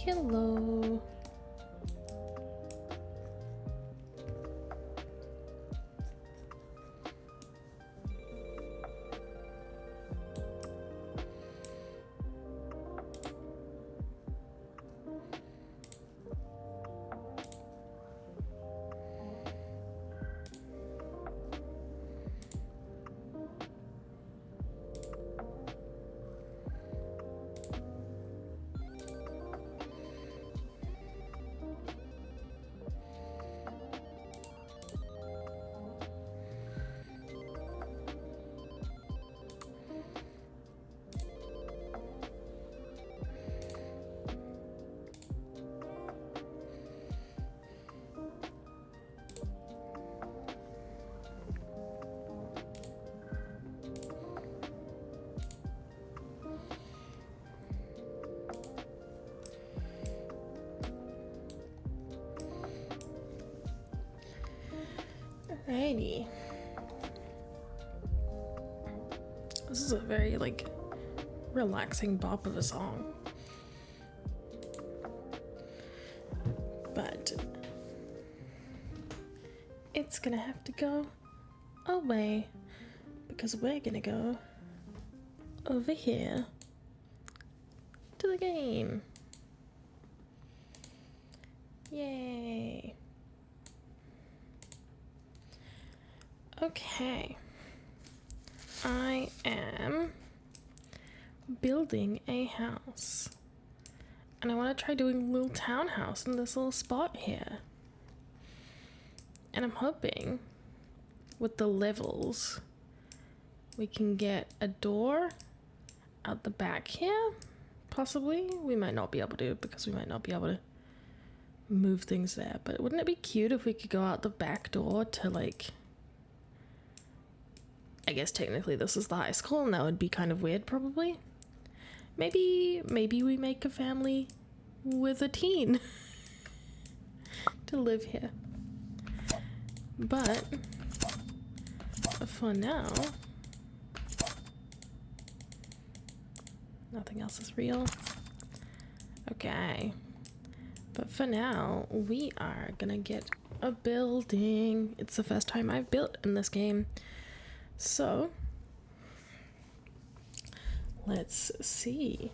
Hello. Alrighty. This is a very, like, relaxing bop of a song. But it's gonna have to go away because we're gonna go over here to the game. Yay. Okay. I am building a house. And I want to try doing a little townhouse in this little spot here. And I'm hoping with the levels we can get a door out the back here. Possibly. We might not be able to because we might not be able to move things there. But wouldn't it be cute if we could go out the back door to, like, I guess technically this is the high school and that would be kind of weird probably. Maybe we make a family with a teen to live here. But for now, nothing else is real. Okay. But for now, we are gonna get a building. It's the first time I've built in this game. So, let's see.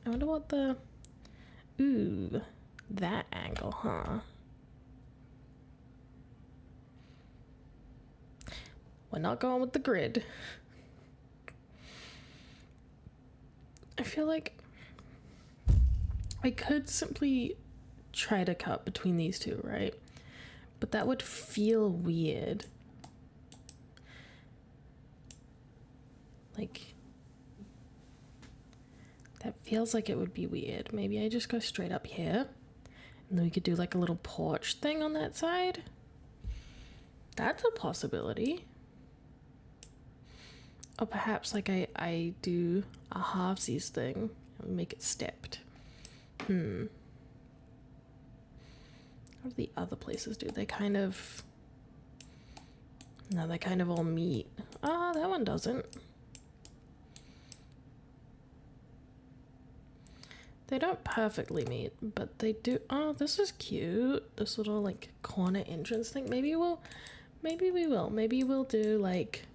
I wonder what the... Ooh, that angle, huh? We're not going with the grid. I feel like I could simply try to cut between these two, right? But that would feel weird. Like, that feels like it would be weird. Maybe I just go straight up here and then we could do like a little porch thing on that side. That's a possibility. Or perhaps like I do a halvesies thing and make it stepped. What do the other places do? They kind of... No, they kind of all meet. Ah, that one doesn't. They don't perfectly meet, but they do. Oh, this is cute. This little like corner entrance thing. Maybe we will. Maybe we'll do like...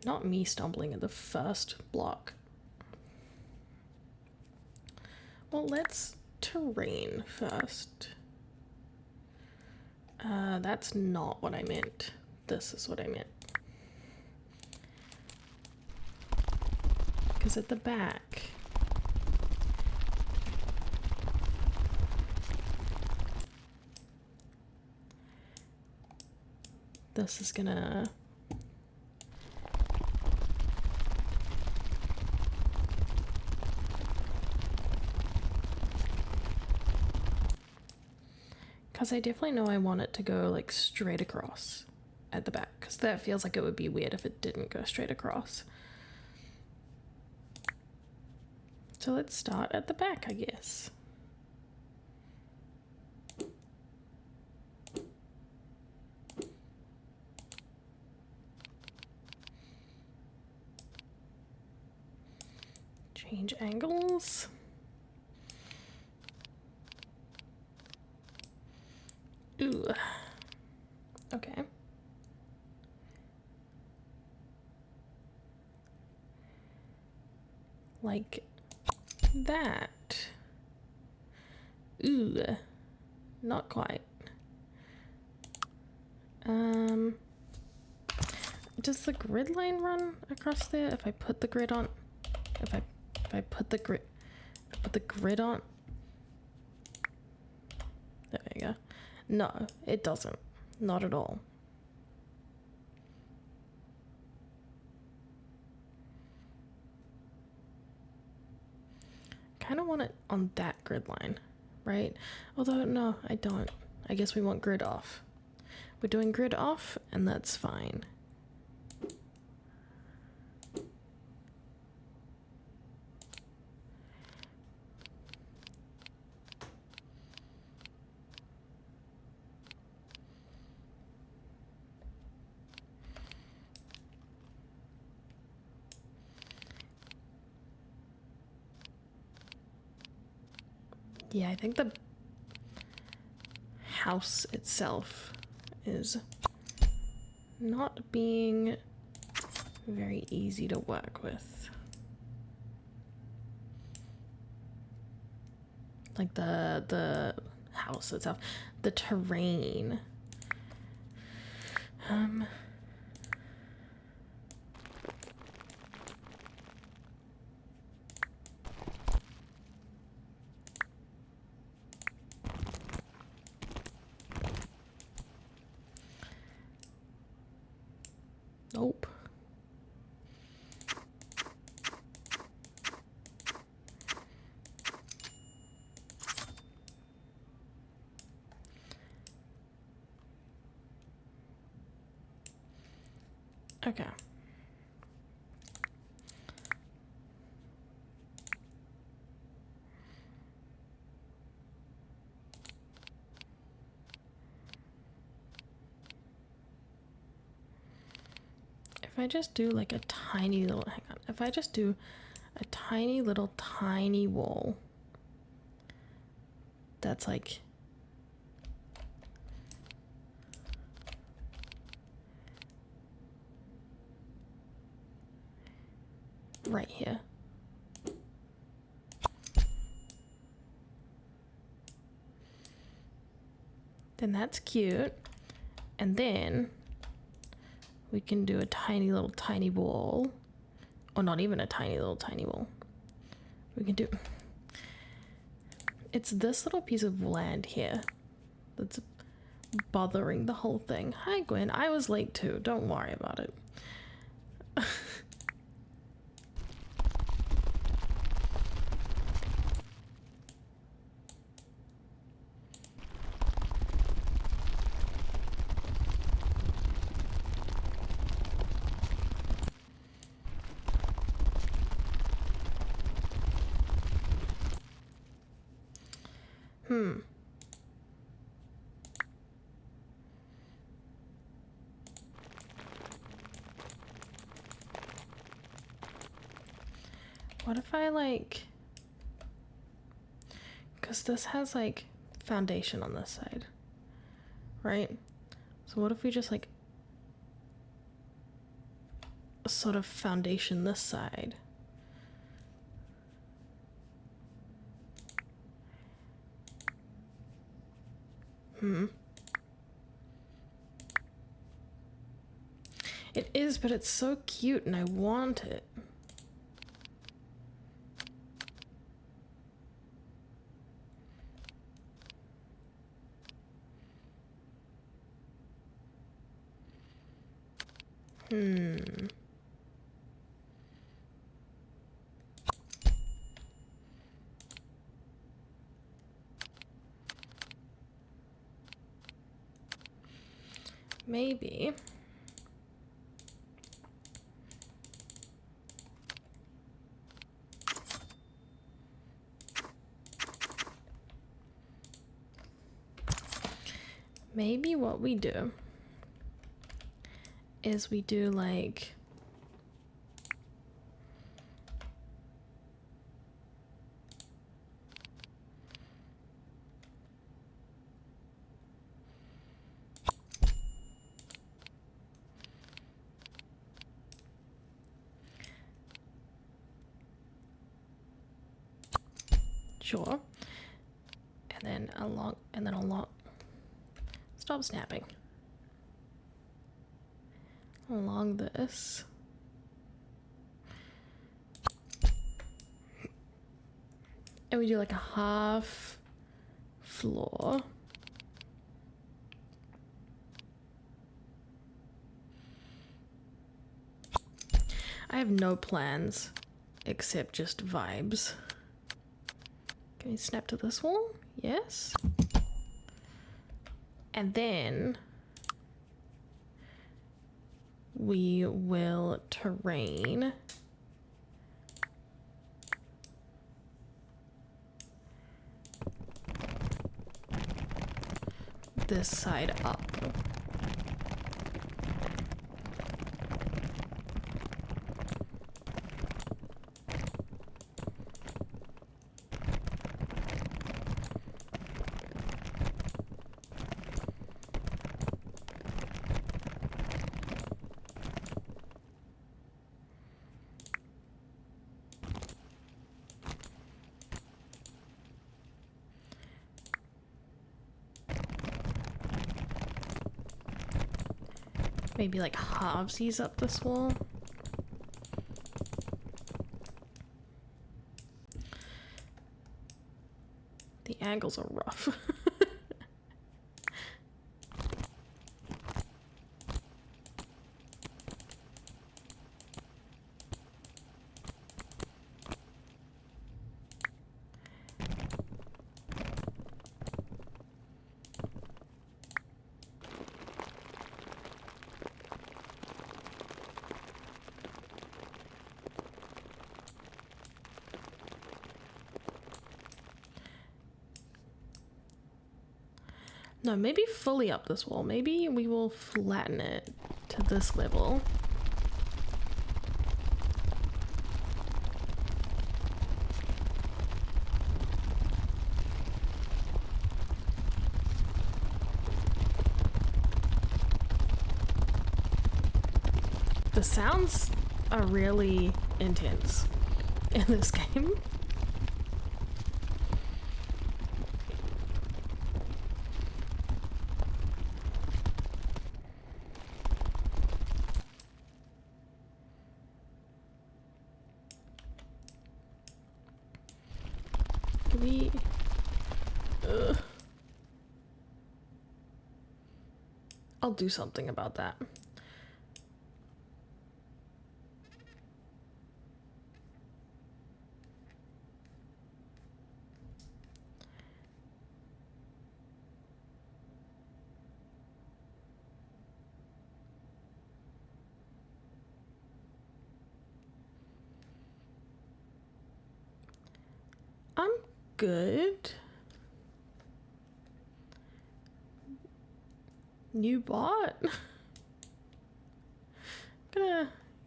Not me stumbling at the first block. Well, let's terrain first. That's not what I meant. This is what I meant. Because at the back... This is gonna... Because I definitely know I want it to go like straight across at the back. Because that feels like it would be weird if it didn't go straight across. So let's start at the back, I guess. Change angles. Ooh. Okay. Like that. Ooh. Not quite. Does the grid line run across there if I put the grid on? If I put the grid on? There you go. No, it doesn't. Not at all. Kind of want it on that grid line, right? Although, no, I don't. I guess we want grid off. We're doing grid off, and that's fine. Yeah, I think the house itself is not being very easy to work with. Like the house itself, the terrain. Nope. Okay. If I just do like a tiny little, hang on, if I just do a tiny little tiny wall that's like right here. Then that's cute. And then we can do a tiny little tiny wall. Or not even a tiny little tiny wall. We can do... It's this little piece of land here that's bothering the whole thing. Hi, Gwen. I was late too. Don't worry about it. What if I like... Because this has like foundation on this side, right? So what if we just like sort of foundation this side? It is, but it's so cute and I want it. Maybe. Maybe what we do is we do like Sure. And then along. Stop snapping. Along this. And we do like a half floor. I have no plans except just vibes. Can we snap to this wall? Yes. And then we will terrain this side up. Maybe like halvesies up this wall. The angles are rough. No, maybe fully up this wall. Maybe we will flatten it to this level. The sounds are really intense in this game. Can we... I'll do something about that. I'm good. New bot?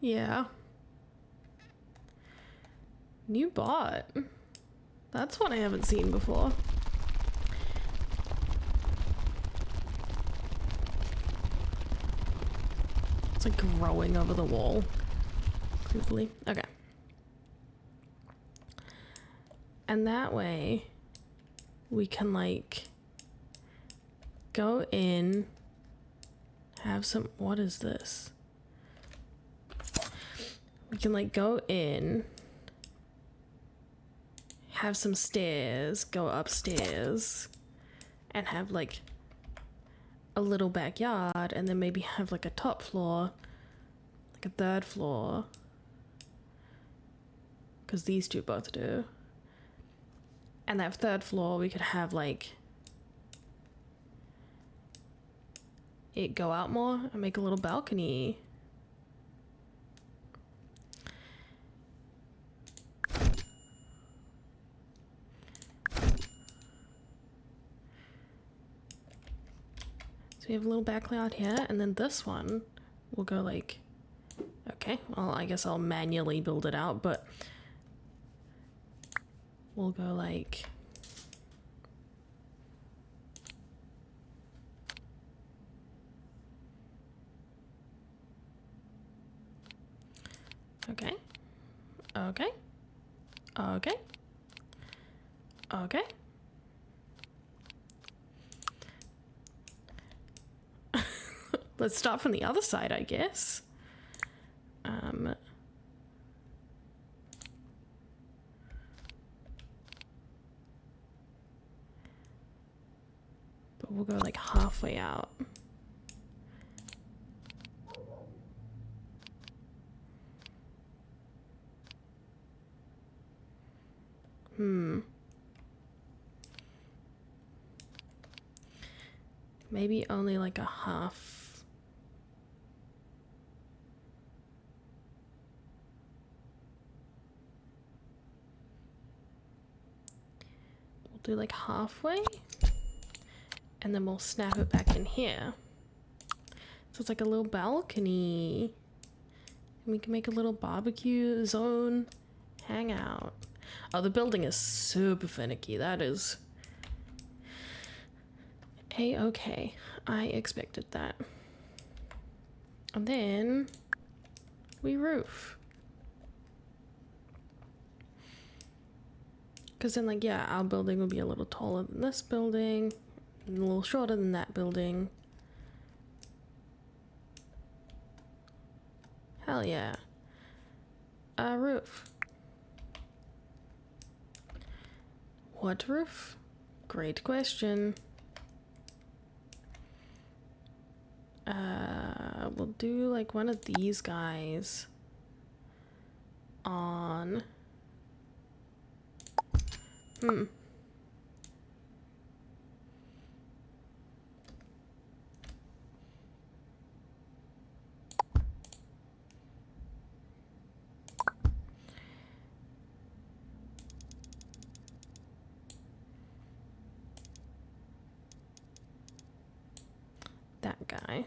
Yeah. New bot. That's one I haven't seen before. It's like growing over the wall. Creepily. Okay. And that way we can like go in, have some, what is this? We can like go in, have some stairs, go upstairs, and have like a little backyard, and then maybe have like a top floor, like a third floor, because these two both do. And that third floor we could have like it go out more and make a little balcony. So we have a little backyard here, and then this one will go like, okay, well, I guess I'll manually build it out, but we'll go like, okay, okay, okay, Okay. Let's start from the other side, I guess. But we'll go like halfway out. Maybe only like a half. We'll do like halfway. And then we'll snap it back in here. So it's like a little balcony. And we can make a little barbecue zone. Hang out. Oh, the building is super finicky. That is A-okay. I expected that. And then we roof. Because then, like, yeah, our building will be a little taller than this building, and a little shorter than that building. Hell yeah. A roof. What roof? Great question. We'll do like one of these guys on. That guy.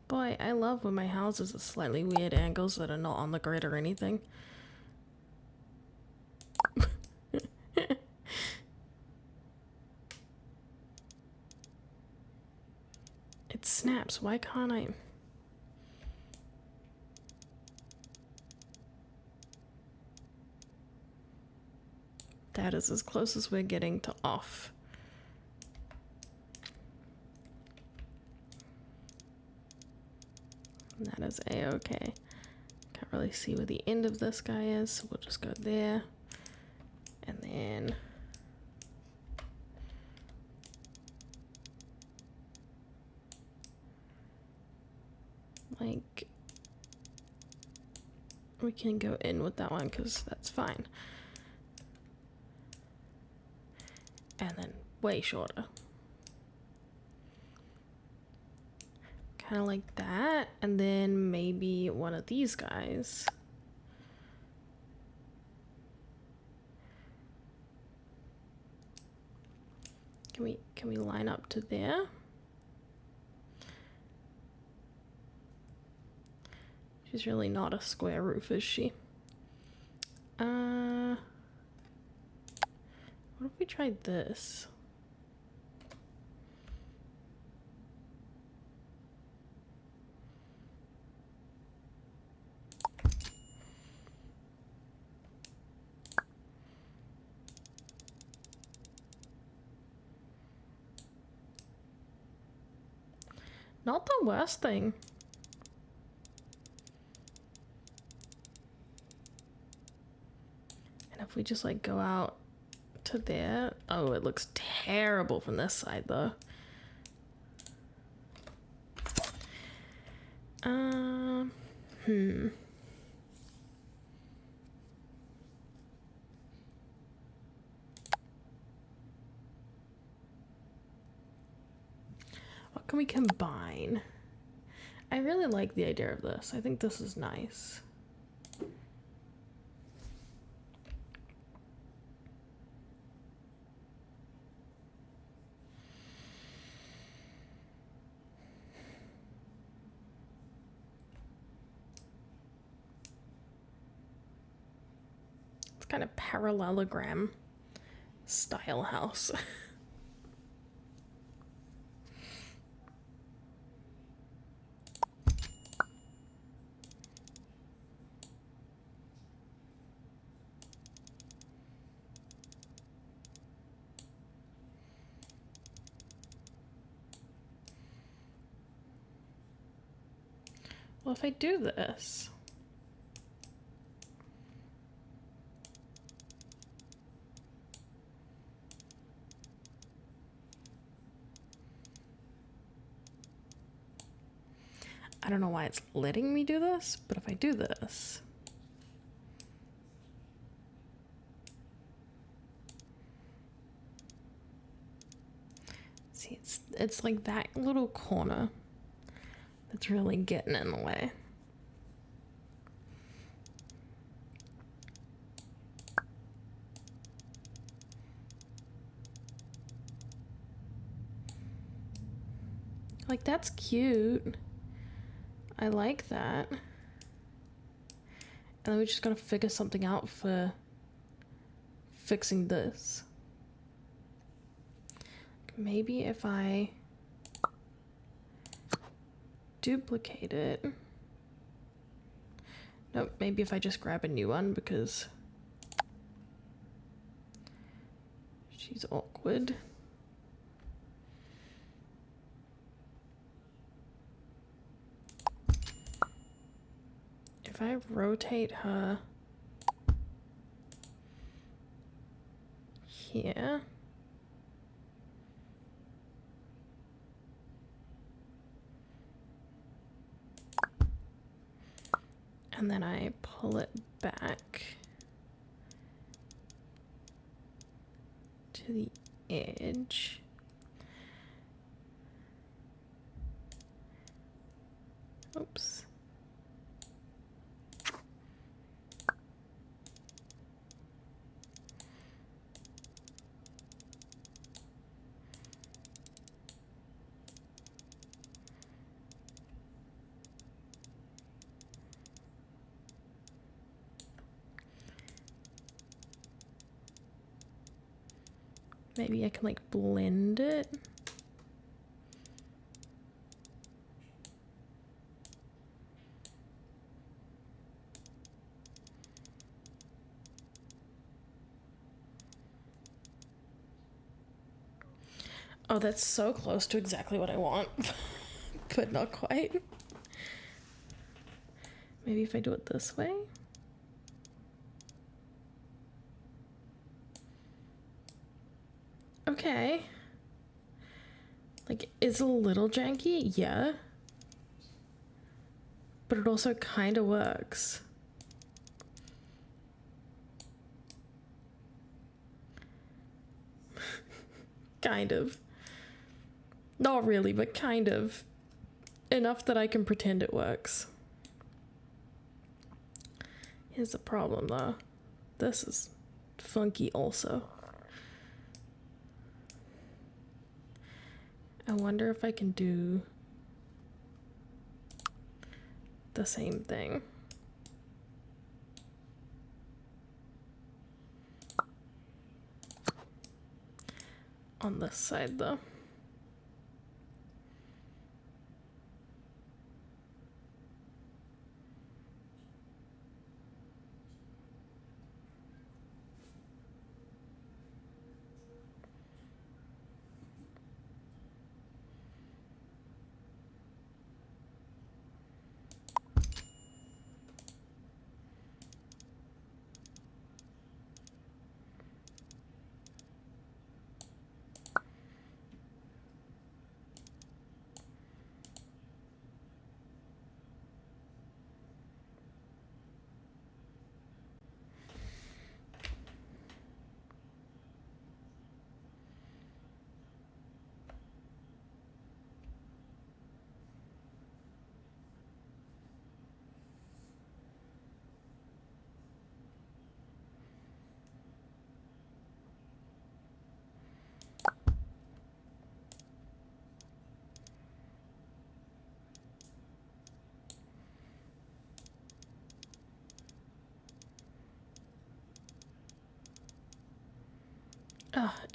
Boy, I love when my houses are slightly weird angles that are not on the grid or anything. It snaps. Why can't I? That is as close as we're getting to off. And that is A-okay. Can't really see where the end of this guy is, so we'll just go there. And then like we can go in with that one because that's fine. And then way shorter. Kind of like that, and then maybe one of these guys. Can we line up to there? She's really not a square roof, is she? What if we tried this? Not the worst thing. And if we just like go out to there, oh, it looks terrible from this side though. What can we combine? I really like the idea of this. I think this is nice. parallelogram style house. Well, if I do this, I don't know why it's letting me do this, but if I do this, see, it's like that little corner that's really getting in the way. Like, that's cute. I like that. And then we just gotta figure something out for fixing this. Maybe if I duplicate it. Nope, maybe if I just grab a new one because she's awkward. If I rotate her here, and then I pull it back to the edge, oops. Maybe I can like blend it. Oh, that's so close to exactly what I want, but not quite. Maybe if I do it this way. Okay. Like, it's a little janky, yeah. But it also kind of works. Kind of. Not really, but kind of. Enough that I can pretend it works. Here's the problem though. This is funky also. I wonder if I can do the same thing. On this side though.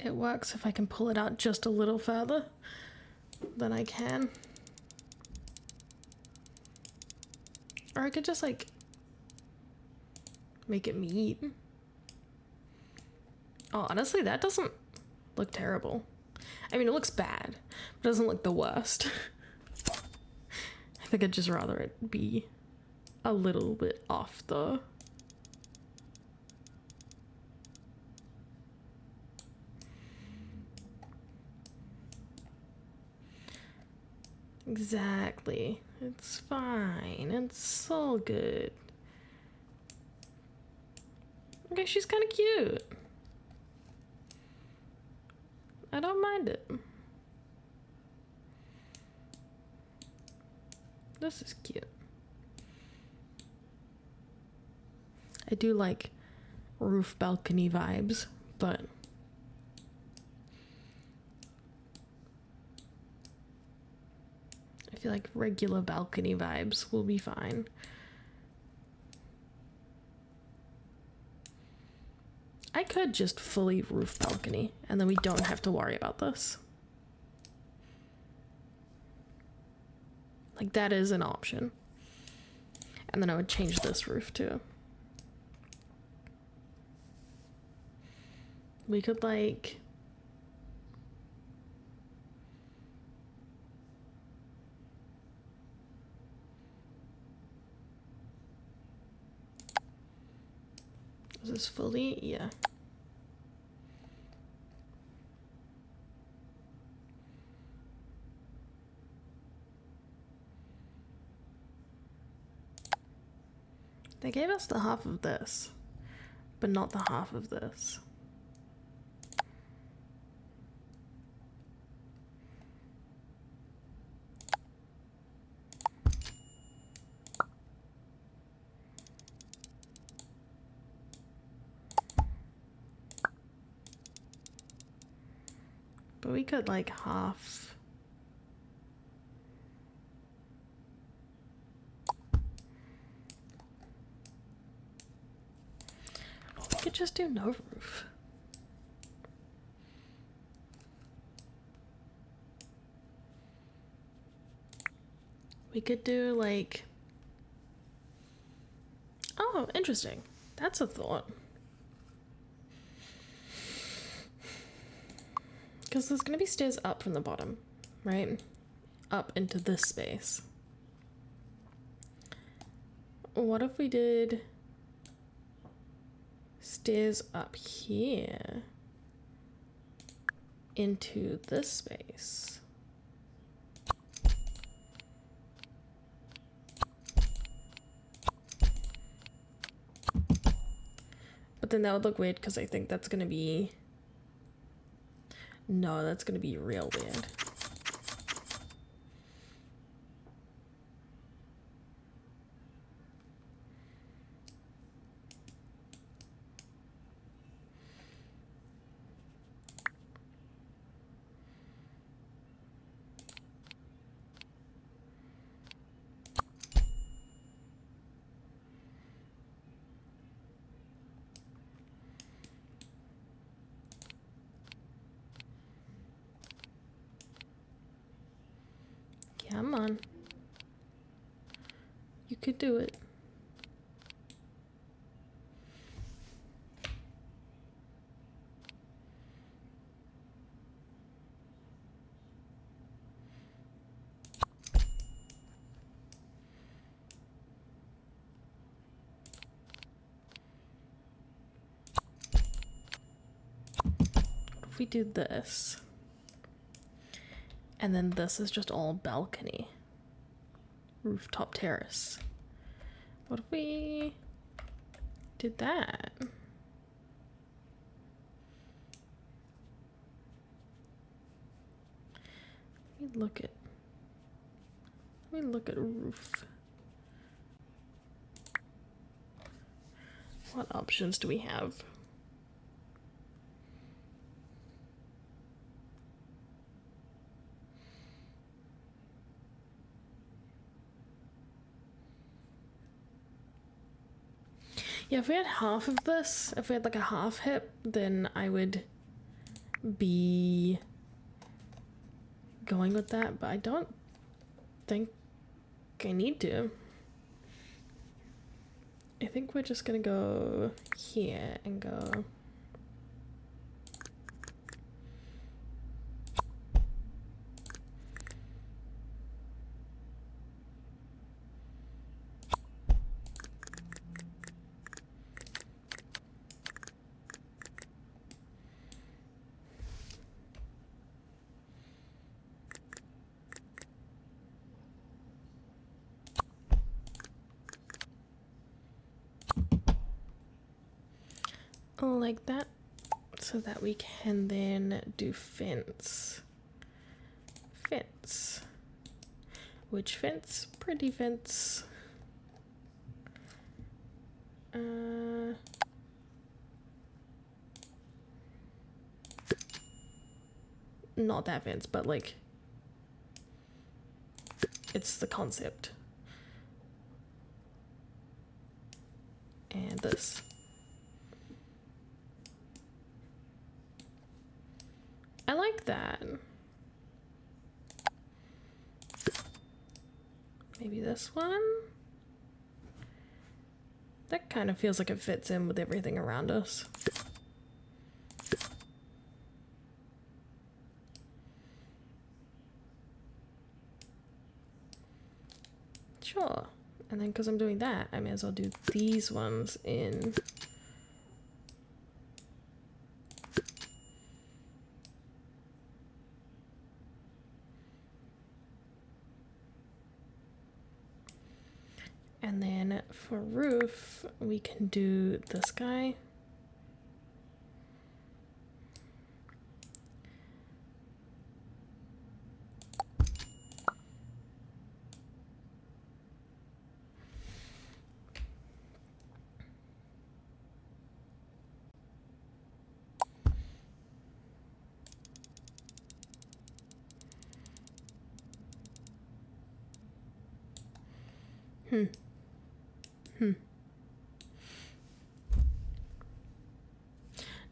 it works if I can pull it out just a little further than I can. Or I could just like make it meet. Oh, honestly, that doesn't look terrible. I mean, it looks bad, but it doesn't look the worst. I think I'd just rather it be a little bit off though. Exactly. It's fine. It's all good. Okay, she's kind of cute. I don't mind it. This is cute. I do like roof balcony vibes, but I feel like regular balcony vibes will be fine. I could just fully roof balcony and then we don't have to worry about this. Like that is an option. And then I would change this roof too. We could like is this fully? Yeah. They gave us the half of this, but not the half of this. But we could like half. We could just do no roof. We could do like, oh, interesting. That's a thought. Because there's going to be stairs up from the bottom, right? Up into this space. What if we did stairs up here into this space? But then that would look weird because I think that's going to be... No, that's going to be real weird. Come on. You could do it. What if we do this? And then this is just all balcony. Rooftop terrace. What if we did that? Let me look at a roof. What options do we have? Yeah, if we had half of this, if we had like a half hip, then I would be going with that, but I don't think I need to. I think we're just gonna go here and go like that, so that we can then do fence. Fence. Which fence? Pretty fence. Not that fence, but like, it's the concept. And this. I like that. Maybe this one? That kind of feels like it fits in with everything around us. Sure. And then because I'm doing that, I may as well do these ones in. And then for roof, we can do this guy.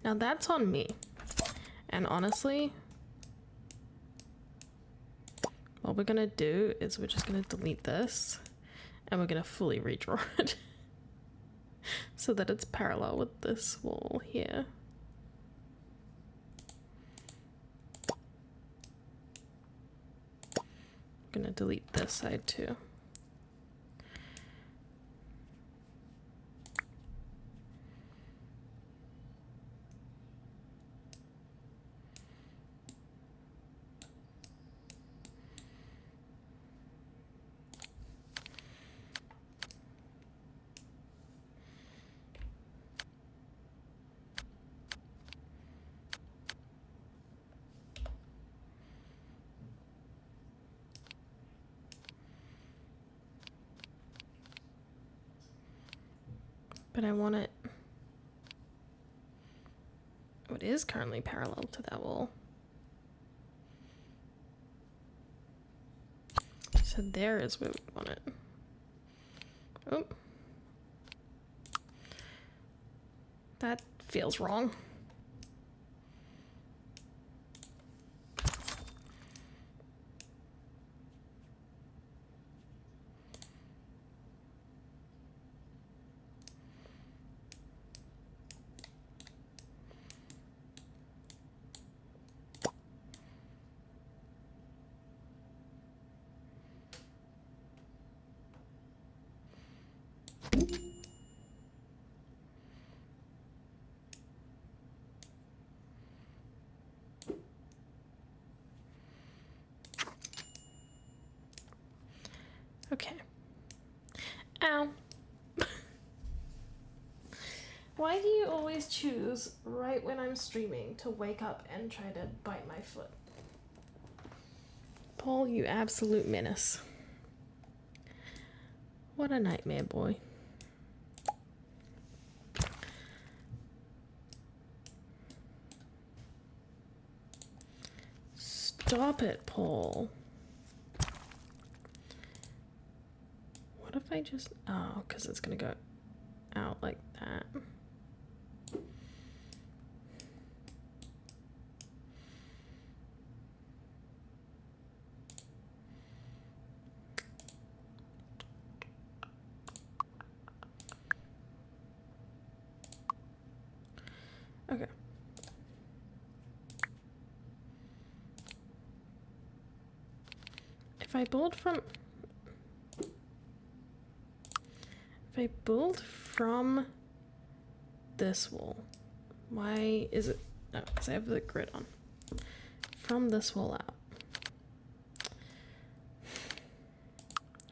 Now that's on me. And honestly, what we're gonna do is we're just gonna delete this and we're gonna fully redraw it so that it's parallel with this wall here. I'm gonna delete this side too. But I want it. Oh, it is currently parallel to that wall. So there is where we want it. Oh. That feels wrong. Okay. Ow. Why do you always choose right when I'm streaming to wake up and try to bite my foot? Paul, you absolute menace. What a nightmare, boy. Stop it, Paul. What if I just... Oh, because it's going to go out like that. Okay. If I build from this wall, why is it? No, because I have the grid on. From this wall out.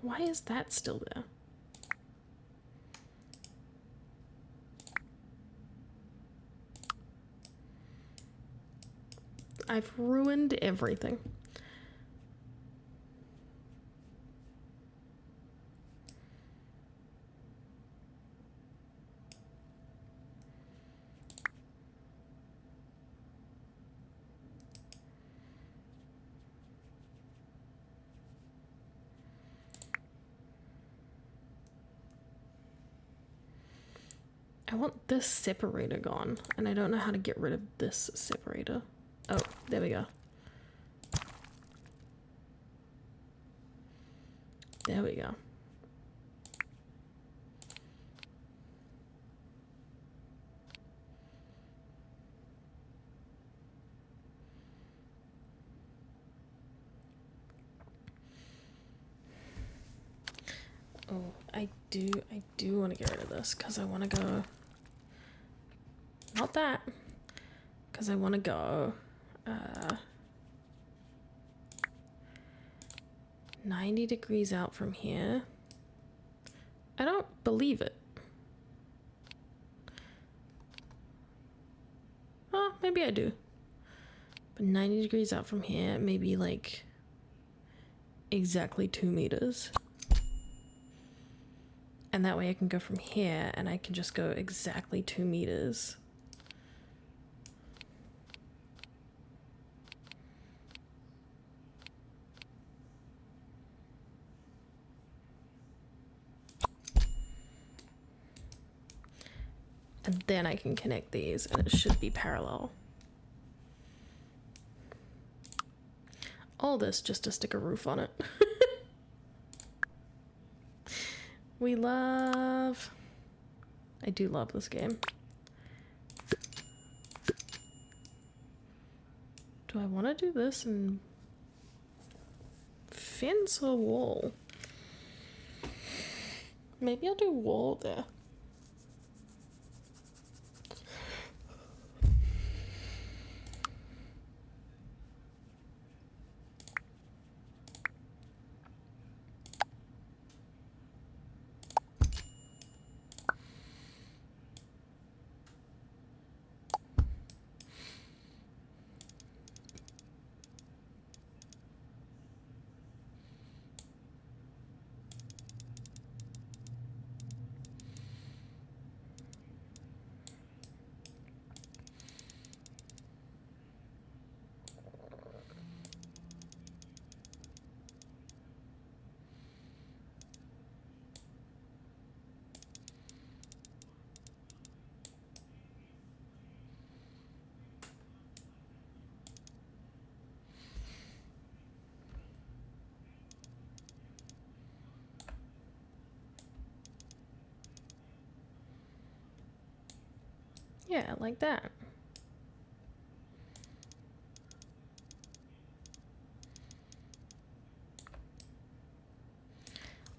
Why is that still there? I've ruined everything. I want this separator gone, and I don't know how to get rid of this separator. Oh, there we go. There we go. Oh, I do want to get rid of this because I want to go. Not that. Because I want to go 90 degrees out from here. I don't believe it. Oh, maybe I do. But 90 degrees out from here, maybe like exactly 2 meters. And that way I can go from here and I can just go exactly 2 meters. And then I can connect these and it should be parallel. All this just to stick a roof on it. I do love this game. Do I want to do this and fence or wall? Maybe I'll do wall there. Yeah, like that.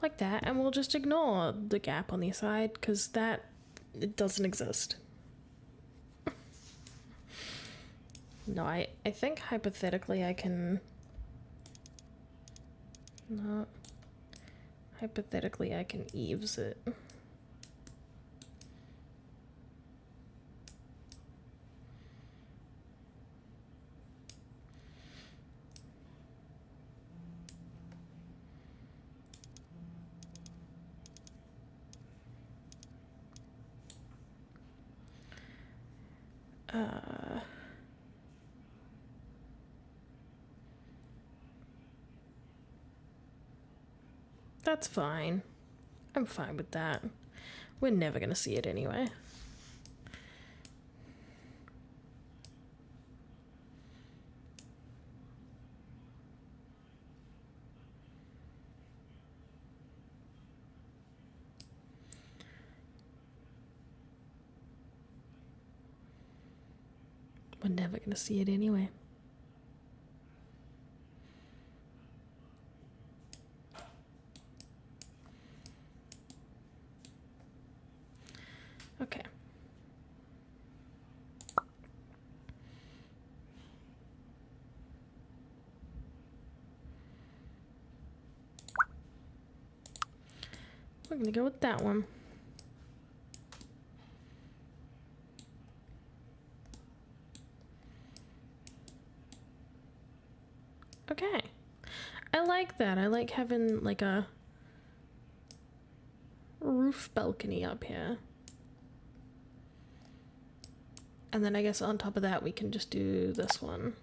Like that, and we'll just ignore the gap on the side because it doesn't exist. No, I think hypothetically I can... No. Hypothetically I can eaves it. That's fine. I'm fine with that. We're never gonna see it anyway. never gonna see it anyway. Okay. We're gonna go with that one. Okay. I like that. I like having like a roof balcony up here. And then I guess on top of that we can just do this one.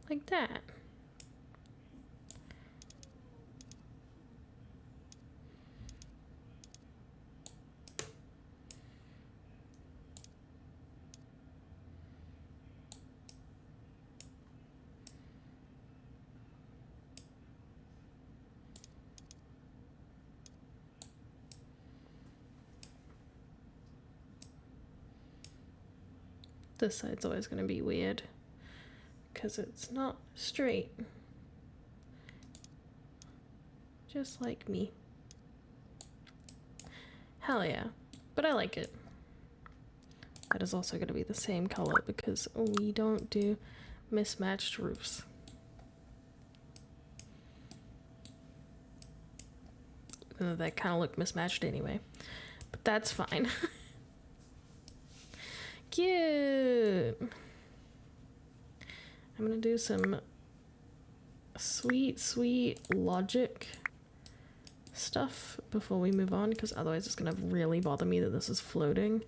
Like that. This side's always going to be weird because it's not straight. Just like me. Hell yeah. But I like it. That is also going to be the same color because we don't do mismatched roofs. That kind of look mismatched anyway. But that's fine. Cute. I'm gonna do some sweet logic stuff before we move on, because otherwise it's gonna really bother me that this is floating.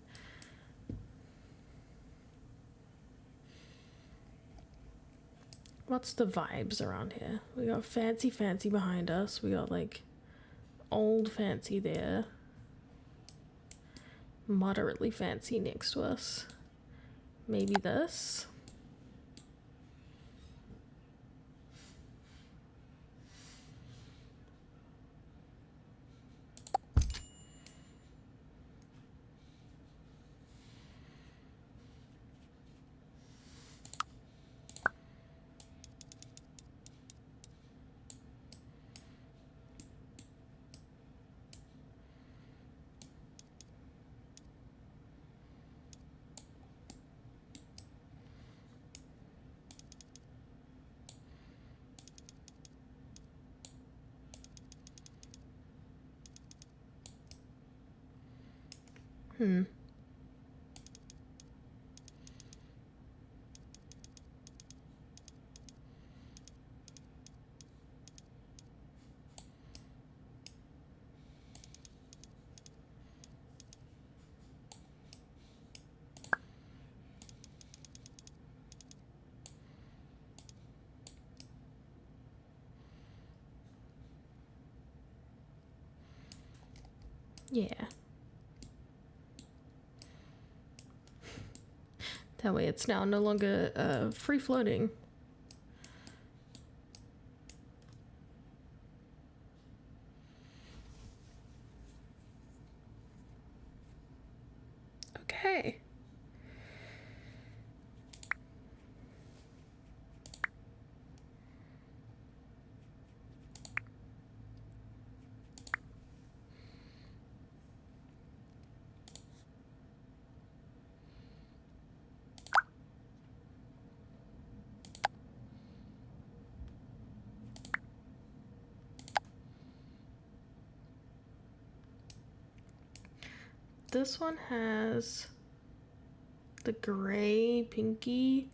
What's the vibes around here? We got fancy behind us. We got like old fancy there. Moderately fancy next to us. Maybe this. Yeah. That way it's now no longer free floating. Okay. This one has the gray pinky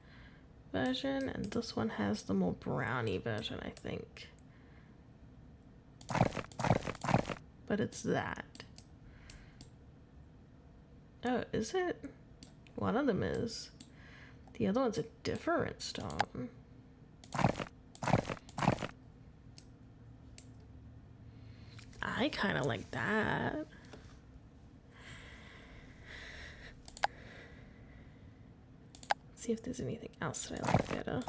version, and this one has the more browny version, I think. But it's that. Oh, is it? One of them is. The other one's a different stone. I kind of like that. Let's see if there's anything else that I like better.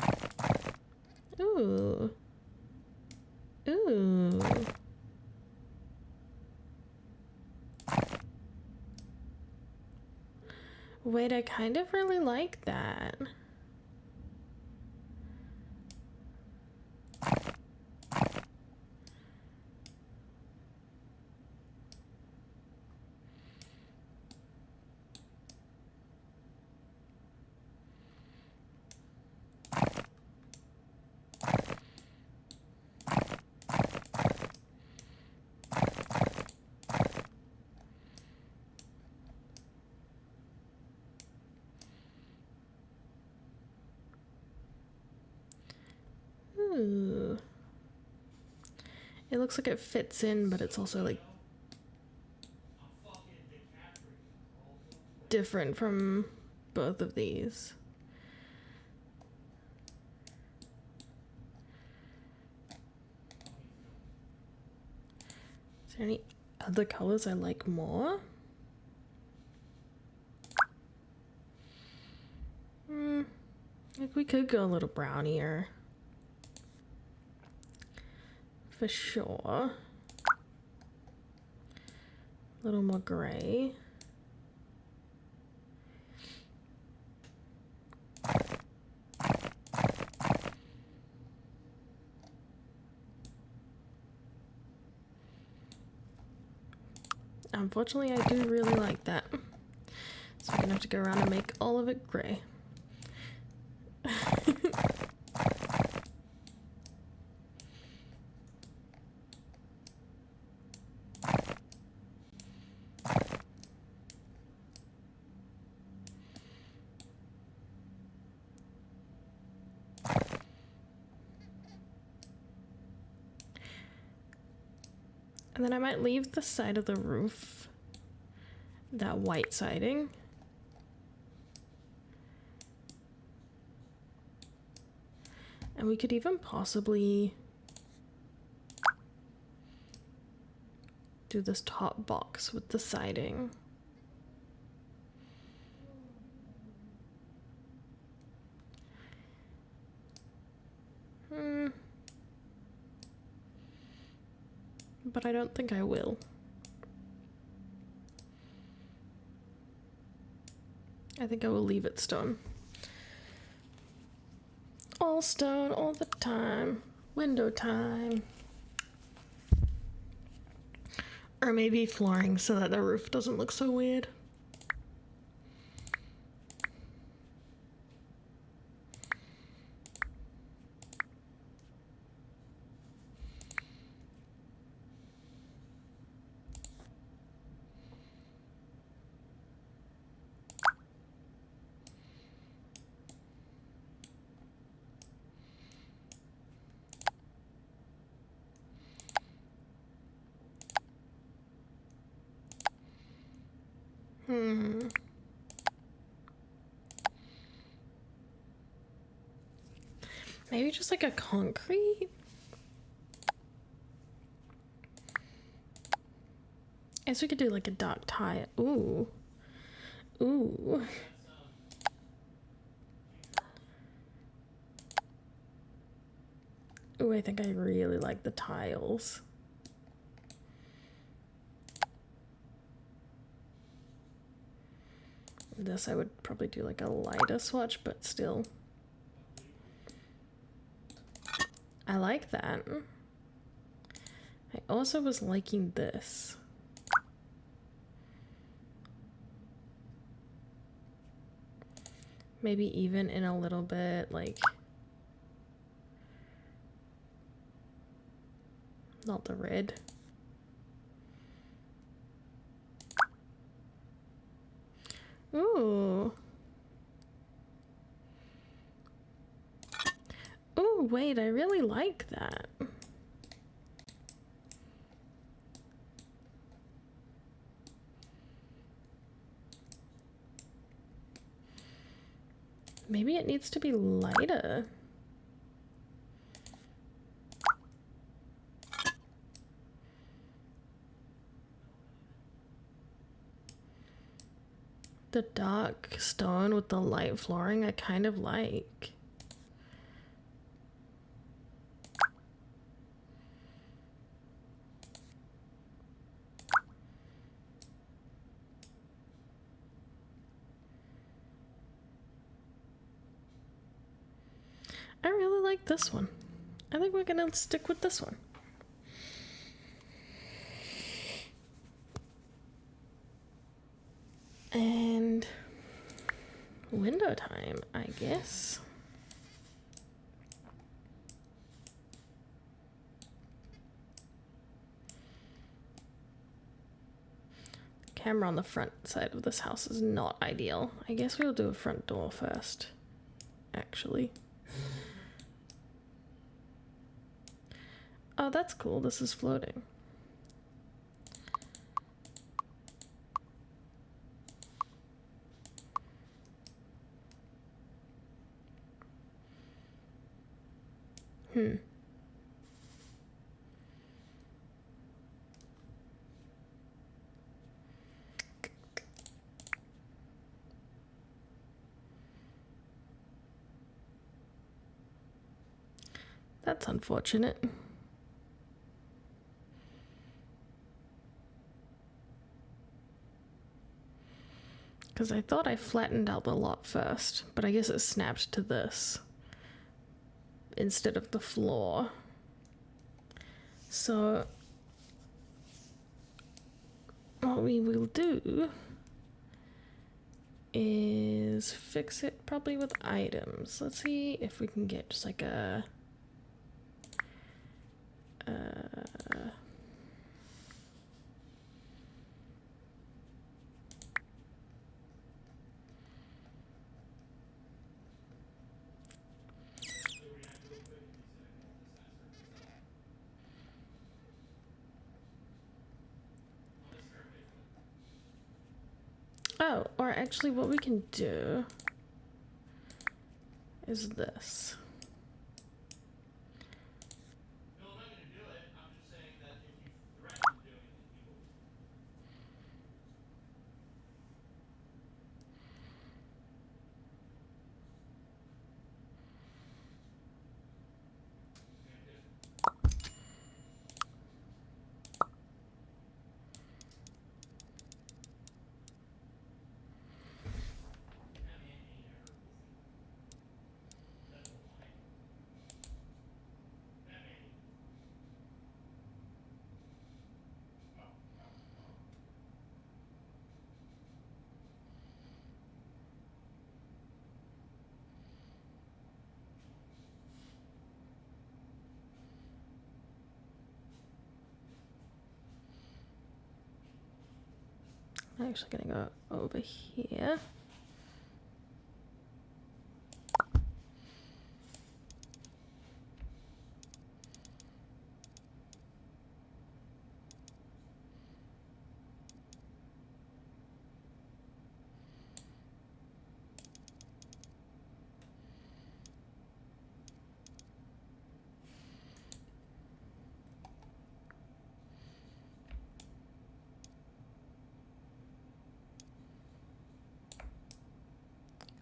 Ooh. Ooh. Wait, I kind of really like that. Ooh. It looks like it fits in, but it's also like different from both of these. Is there any other colors I like more? Like we could go a little brownier. For sure. A little more gray. Unfortunately, I do really like that. So we're gonna have to go around and make all of it gray. And then I might leave the side of the roof, that white siding. And we could even possibly do this top box with the siding. But I don't think I will. I think I will leave it stone. All stone, all the time. Window time. Or maybe flooring so that the roof doesn't look so weird. Maybe just like a concrete? I guess we could do like a dark tie. Ooh. Ooh. Ooh, I think I really like the tiles. This I would probably do like a lighter swatch, but still. I like that. I also was liking this. Maybe even in a little bit like, not the red. Ooh. wait, I really like that. Maybe it needs to be lighter. The dark stone with the light flooring I kind of like. I really like this one. I think we're gonna stick with this one. And window time, I guess. Camera on the front side of this house is not ideal. I guess we'll do a front door first, actually. Oh, that's cool. This is floating. That's unfortunate. Because I thought I flattened out the lot first, but I guess it snapped to this instead of the floor. So what we will do is fix it probably with items. Let's see if we can get just like a oh, or actually what we can do is this. I'm actually gonna go over here.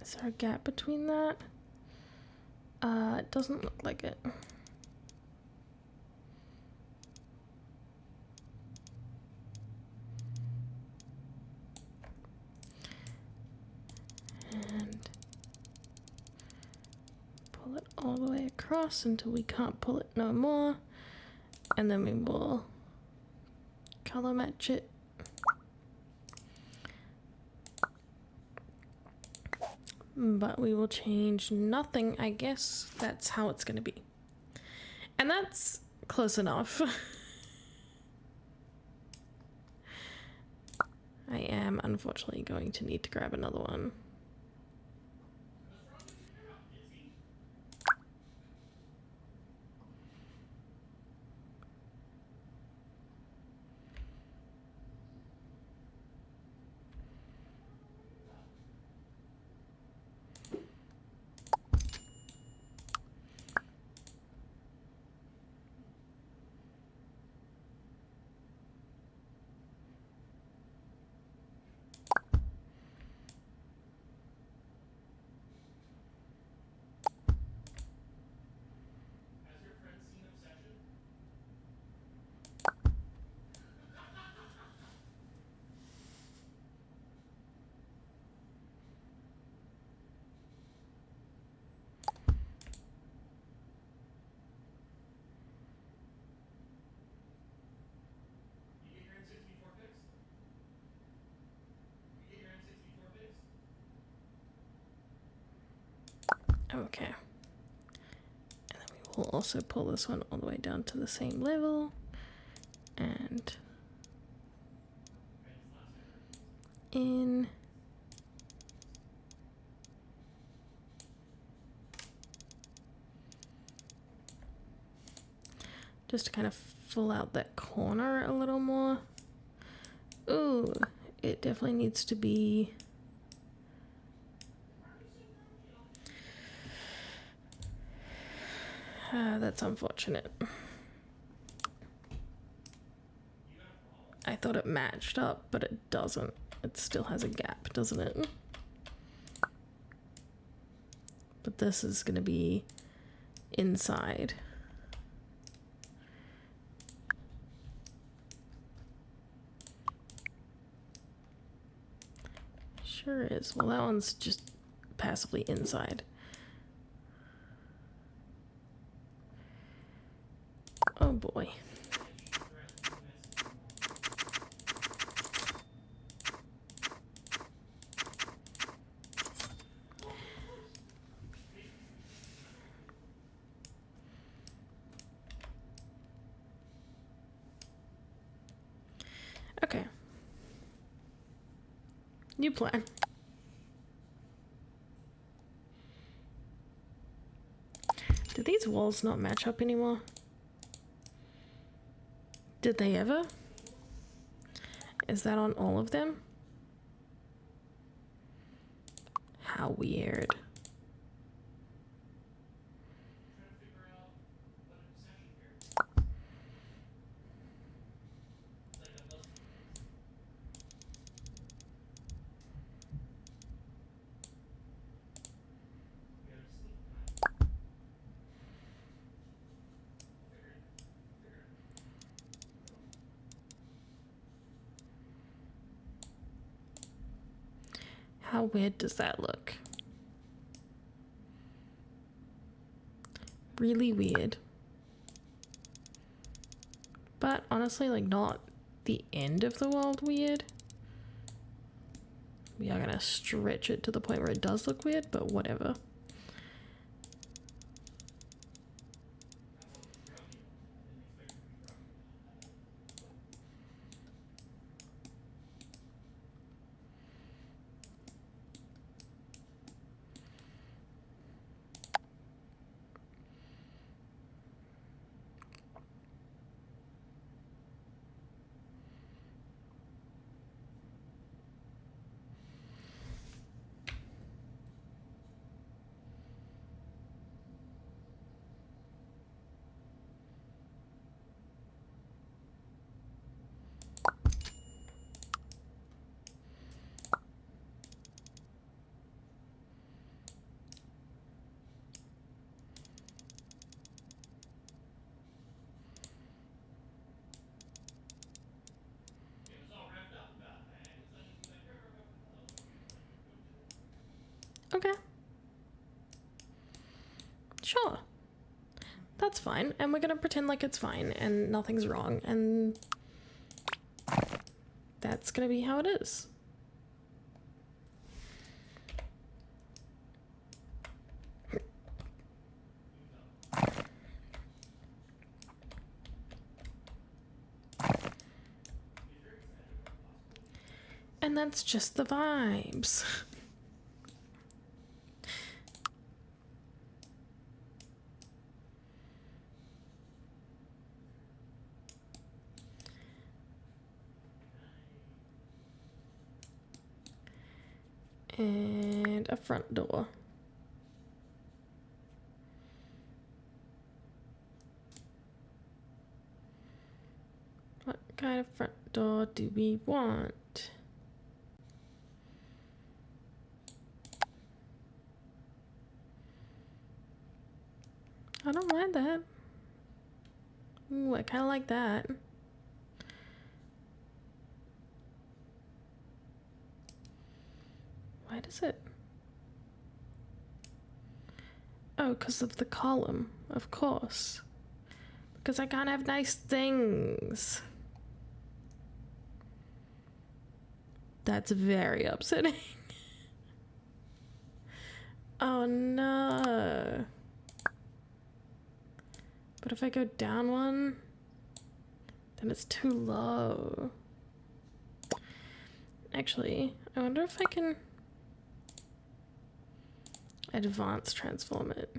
Is there a gap between that? It doesn't look like it. And pull it all the way across until we can't pull it no more. And then we will color match it. But we will change nothing. I guess that's how it's gonna be. And that's close enough. I am unfortunately going to need to grab another one. Okay. And then we will also pull this one all the way down to the same level. And in. Just to kind of fill out that corner a little more. Ooh, it definitely needs to be... that's unfortunate. I thought it matched up, but it doesn't. It still has a gap, doesn't it? But this is going to be inside. Sure is. Well, that one's just passively inside. Oh boy. Okay. New plan. Did these walls not match up anymore? Did they ever? Is that on all of them? How weird. How weird does that look? Really weird. But honestly, like, not the end of the world weird. We are gonna stretch it to the point where it does look weird, but whatever. Okay. Sure. That's fine. And we're gonna pretend like it's fine and nothing's wrong. And that's gonna be how it is. And that's just the vibes. And a front door. What kind of front door do we want? I don't mind that. Ooh, I kind of like that. Why does it? Oh, because of the column, of course. Because I can't have nice things. That's very upsetting. Oh no. But if I go down one, then it's too low. Actually, I wonder if I can advance transform it.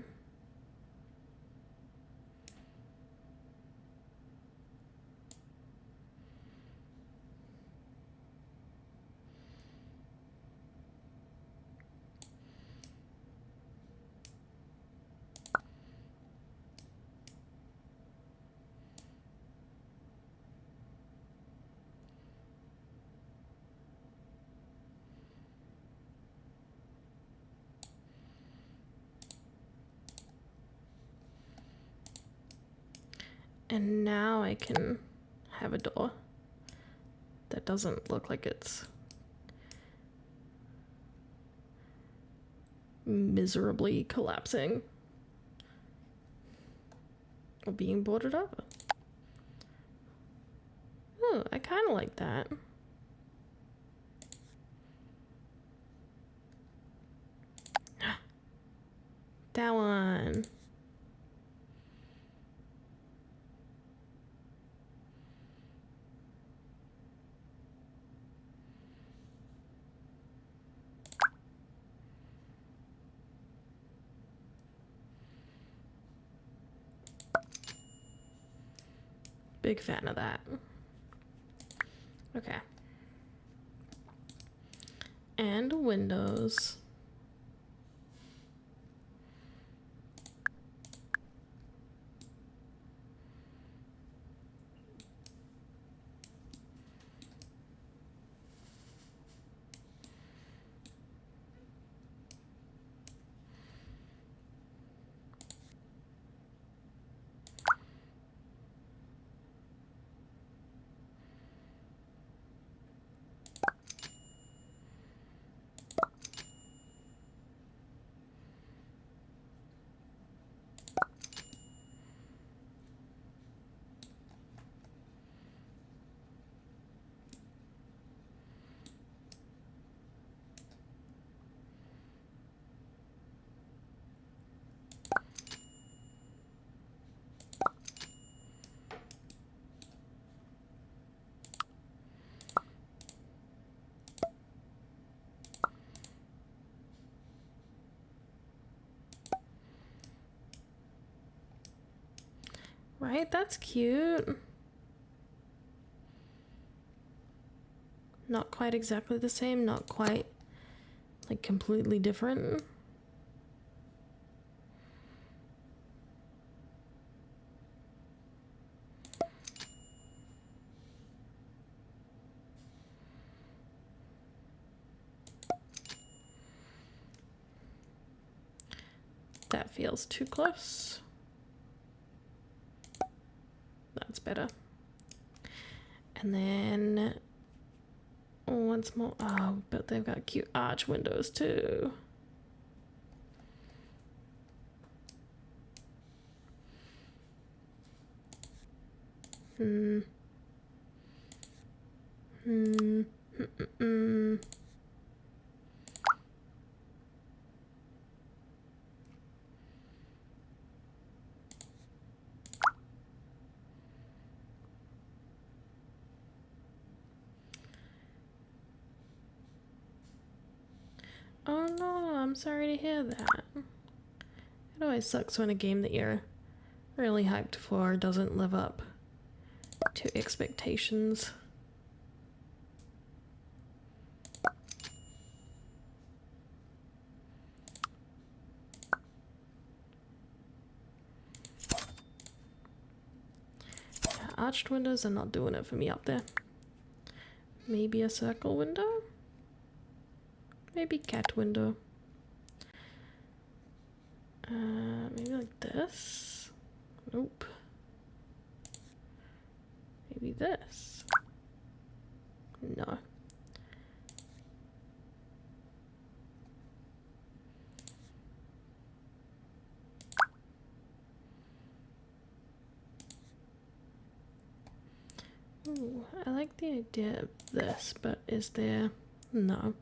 And now I can have a door that doesn't look like it's miserably collapsing or being boarded up. Oh, I kind of like that. That one. Big fan of that. Okay. And windows. Right? That's cute. Not quite exactly the same, not quite like completely different. That feels too close. That's better. And then once more. Oh, but they've got cute arch windows too. Oh no, I'm sorry to hear that. It always sucks when a game that you're really hyped for doesn't live up to expectations. Yeah, arched windows are not doing it for me up there. Maybe a circle window? Maybe cat window. Maybe like this? Nope. Maybe this? No. Ooh, I like the idea of this, but is there... No.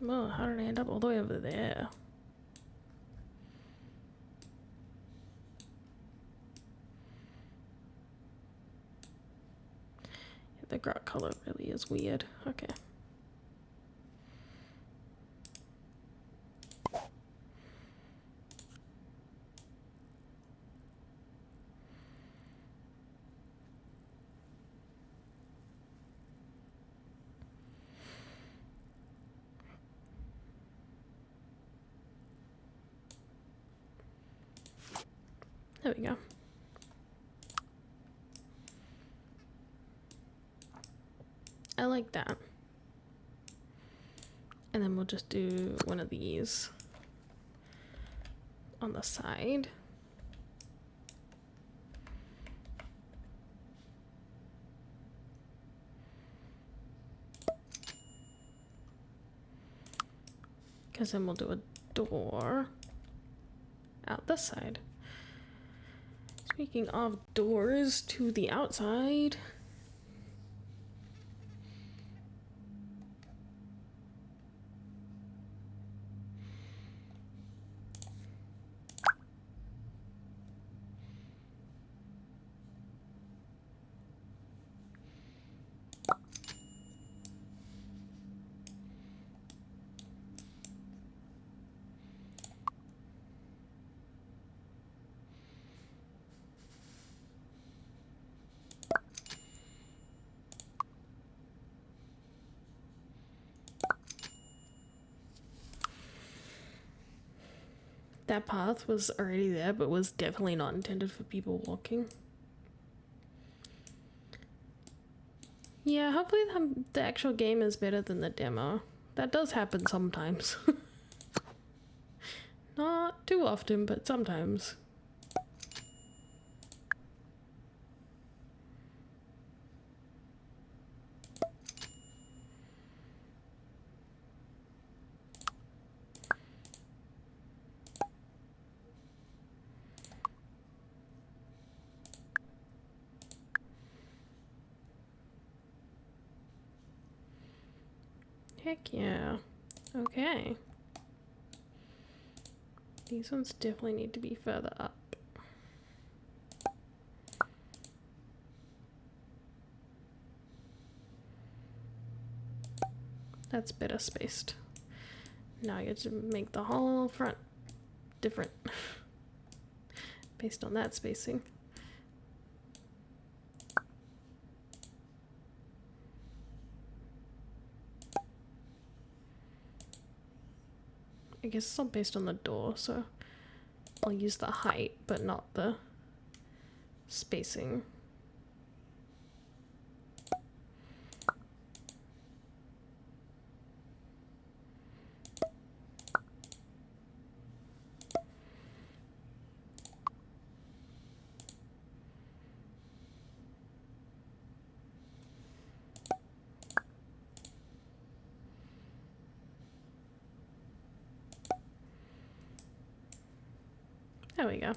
Oh, how did I end up all the way over there? The grout color really is weird. Okay. There we go. I like that. And then we'll just do one of these on the side. Because then we'll do a door out this side. Speaking of doors to the outside. That path was already there, but was definitely not intended for people walking. Yeah, hopefully the actual game is better than the demo. That does happen sometimes. Not too often, but sometimes. Heck yeah. Okay. These ones definitely need to be further up. That's better spaced. Now I get to make the whole front different based on that spacing. I guess it's all based on the door, so I'll use the height, but not the spacing. There we go.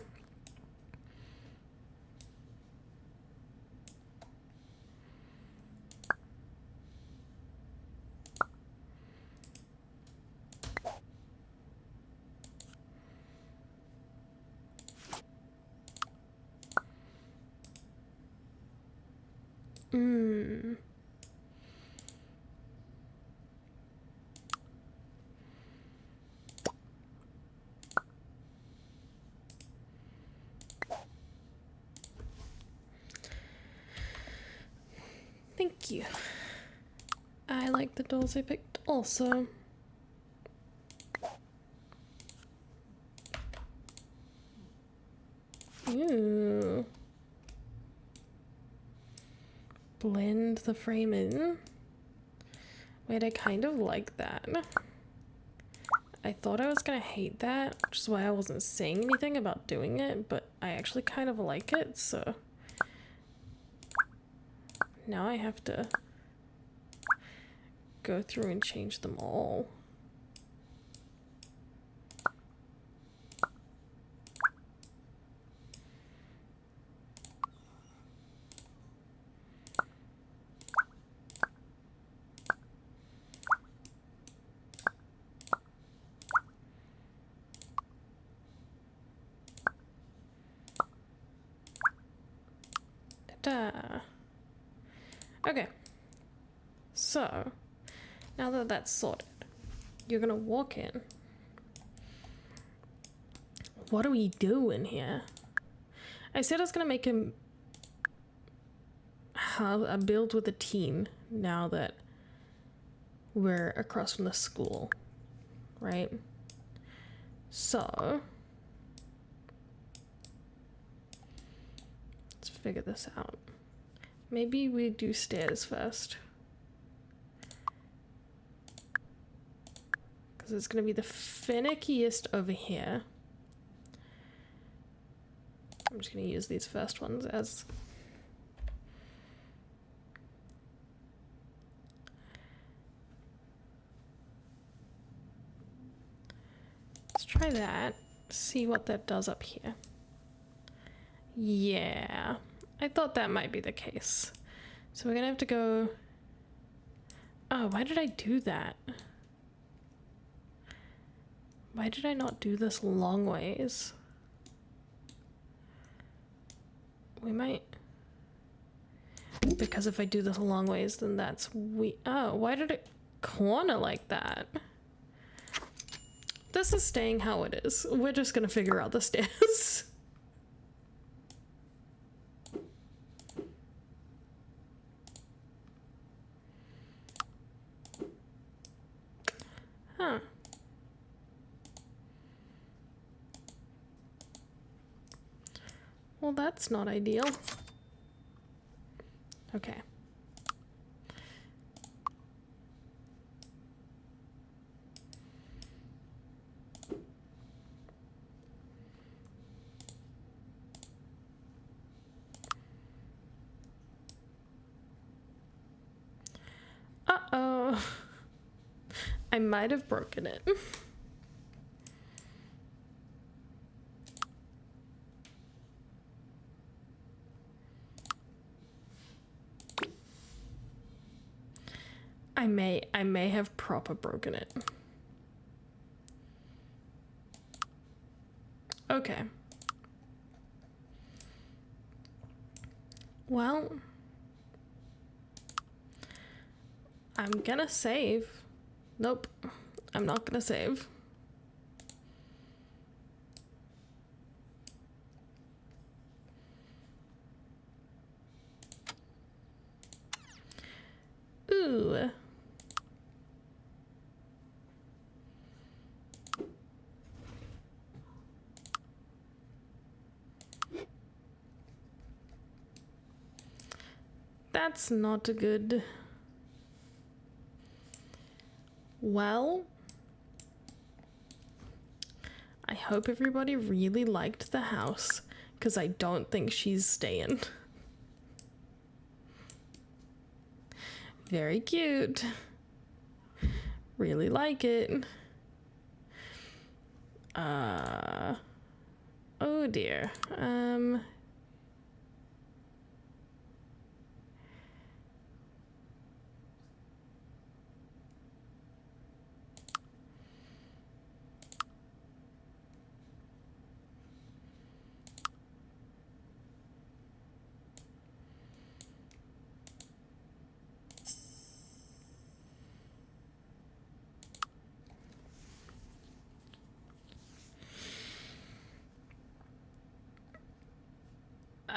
Thank you. I like the doors I picked also. Ooh. Blend the frame in. Wait, I kind of like that. I thought I was gonna hate that, which is why I wasn't saying anything about doing it, but I actually kind of like it, so now I have to go through and change them all. da. Okay. So, now that that's sorted, you're gonna walk in. What do we do in here? I said I was gonna make him have a build with a team now that we're across from the school, right? So, let's figure this out. Maybe we do stairs first. Because it's gonna be the finickiest over here. I'm just gonna use these first ones as let's try that, see what that does up here. Yeah, I thought that might be the case. So we're gonna have to go. Oh, why did I do that? Why did I not do this long ways? We might, because if I do this a long ways, then that's oh, why did it corner like that? This is staying how it is. We're just gonna figure out the stairs. Huh. Well, that's not ideal. Okay. Uh-oh. I might have broken it. I may have proper broken it. Okay. Well, I'm gonna save. Nope, I'm not gonna save. Ooh. That's not good. Well, I hope everybody really liked the house, because I don't think she's staying. Very cute. Really like it. Oh dear.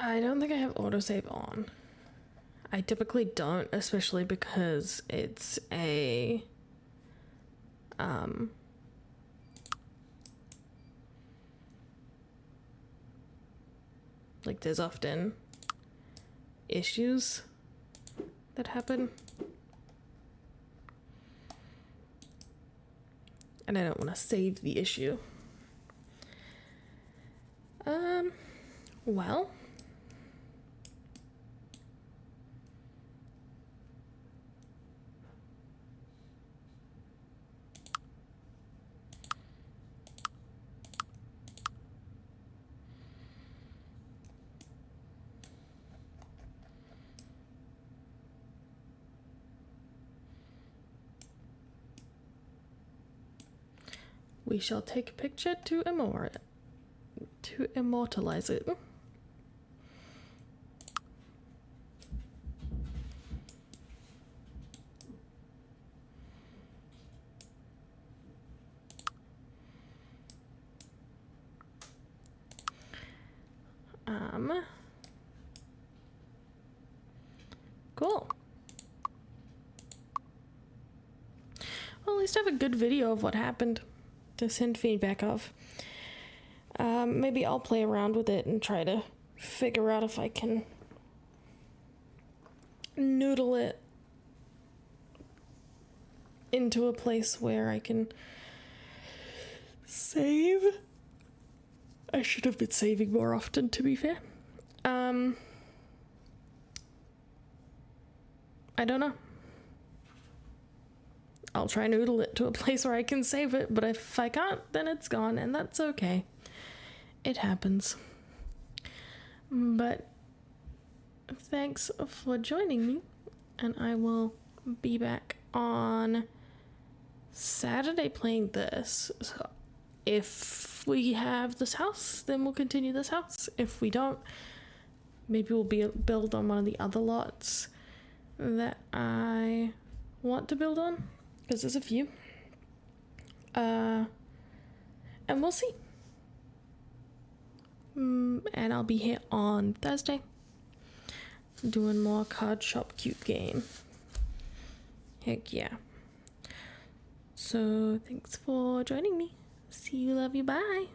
I don't think I have autosave on. I typically don't, especially because it's a like there's often issues that happen. And I don't want to save the issue. Well, we shall take a picture to immortalize it. Cool. Well, at least I have a good video of what happened to send feedback of. Maybe I'll play around with it and try to figure out if I can noodle it into a place where I can save. I should have been saving more often, to be fair. I don't know. I'll try noodle it to a place where I can save it, but if I can't, then it's gone, and that's okay. It happens. But thanks for joining me, and I will be back on Saturday playing this. So if we have this house, then we'll continue this house. If we don't, maybe we'll build on one of the other lots that I want to build on, because there's a few. And we'll see. And I'll be here on Thursday doing more Card Shop Cute Game. Heck yeah. So thanks for joining me. See you, love you, bye.